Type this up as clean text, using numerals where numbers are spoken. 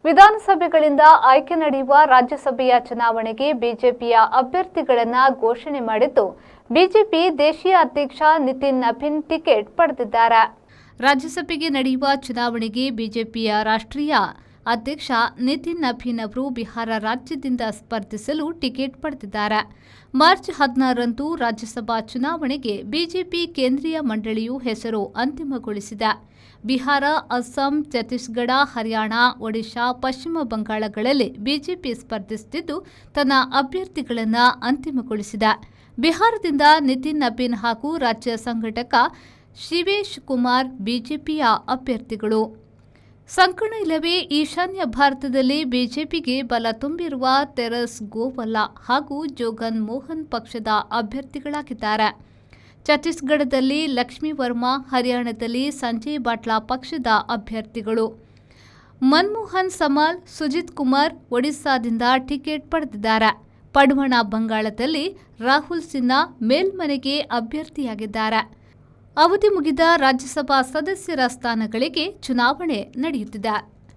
ವಿಧಾನಸಭೆಗಳಿಂದ ಆಯ್ಕೆ ನಡೆಯುವ ರಾಜ್ಯಸಭೆಯ ಚುನಾವಣೆಗೆ ಬಿಜೆಪಿಯ ಅಭ್ಯರ್ಥಿಗಳನ್ನು ಘೋಷಣೆ ಮಾಡಿದ್ದು, ಬಿಜೆಪಿ ದೇಶೀಯ ಅಧ್ಯಕ್ಷ ನಿತಿನ್ ನಬೀನ್ ಟಿಕೆಟ್ ಪಡೆದಿದ್ದಾರೆ. ರಾಜ್ಯಸಭೆಗೆ ನಡೆಯುವ ಚುನಾವಣೆಗೆ ಬಿಜೆಪಿಯ ರಾಷ್ಟ್ರೀಯ ಅಧ್ಯಕ್ಷ ನಿತಿನ್ ನಬೀನ್ ಅವರು ಬಿಹಾರ ರಾಜ್ಯದಿಂದ ಸ್ಪರ್ಧಿಸಲು ಟಿಕೆಟ್ ಪಡೆದಿದ್ದಾರೆ. ಮಾರ್ಚ್ 16ರಂದು ರಾಜ್ಯಸಭಾ ಚುನಾವಣೆಗೆ ಬಿಜೆಪಿ ಕೇಂದ್ರೀಯ ಮಂಡಳಿಯು ಹೆಸರು ಅಂತಿಮಗೊಳಿಸಿದೆ. ಬಿಹಾರ, ಅಸ್ಸಾಂ, ಛತ್ತೀಸ್ಗಢ, ಹರಿಯಾಣ, ಒಡಿಶಾ, ಪಶ್ಚಿಮ ಬಂಗಾಳಗಳಲ್ಲಿ ಬಿಜೆಪಿ ಸ್ಪರ್ಧಿಸುತ್ತಿದ್ದು ತನ್ನ ಅಭ್ಯರ್ಥಿಗಳನ್ನು ಅಂತಿಮಗೊಳಿಸಿದೆ. ಬಿಹಾರದಿಂದ ನಿತಿನ್ ನಬೀನ್ ಹಾಗೂ ರಾಜ್ಯ ಸಂಘಟಕ ಶಿವೇಶ್ ಕುಮಾರ್ ಬಿಜೆಪಿಯ ಅಭ್ಯರ್ಥಿಗಳು. ಸಂಕಣ ಇಲ್ಲವೇ ಈಶಾನ್ಯ ಭಾರತದಲ್ಲಿ ಬಿಜೆಪಿಗೆ ಬಲ ತುಂಬಿರುವ ತೆರಸ್ ಗೋವಲ್ಲಾ ಹಾಗೂ ಜೋಗನ್ ಮೋಹನ್ ಪಕ್ಷದ ಅಭ್ಯರ್ಥಿಗಳಾಗಿದ್ದಾರೆ. ಛತ್ತೀಸ್ಗಢದಲ್ಲಿ ಲಕ್ಷ್ಮೀ ವರ್ಮಾ, ಹರಿಯಾಣದಲ್ಲಿ ಸಂಜಯ್ ಬಾಟ್ಲಾ ಪಕ್ಷದ ಅಭ್ಯರ್ಥಿಗಳು. ಮನಮೋಹನ್ ಸಮಾಲ್, ಸುಜಿತ್ ಕುಮಾರ್ ಒಡಿಶಾದಿಂದ ಟಿಕೆಟ್ ಪಡೆದಿದ್ದಾರೆ. ಪಡುವಣ ಬಂಗಾಳದಲ್ಲಿ ರಾಹುಲ್ ಸಿನ್ಹಾ ಮೇಲ್ಮನೆಗೆ ಅಭ್ಯರ್ಥಿಯಾಗಿದ್ದಾರೆ. ಅವಧಿ ಮುಗಿದ ರಾಜ್ಯಸಭಾ ಸದಸ್ಯರ ಸ್ಥಾನಗಳಿಗೆ ಚುನಾವಣೆ ನಡೆಯುತ್ತಿದೆ.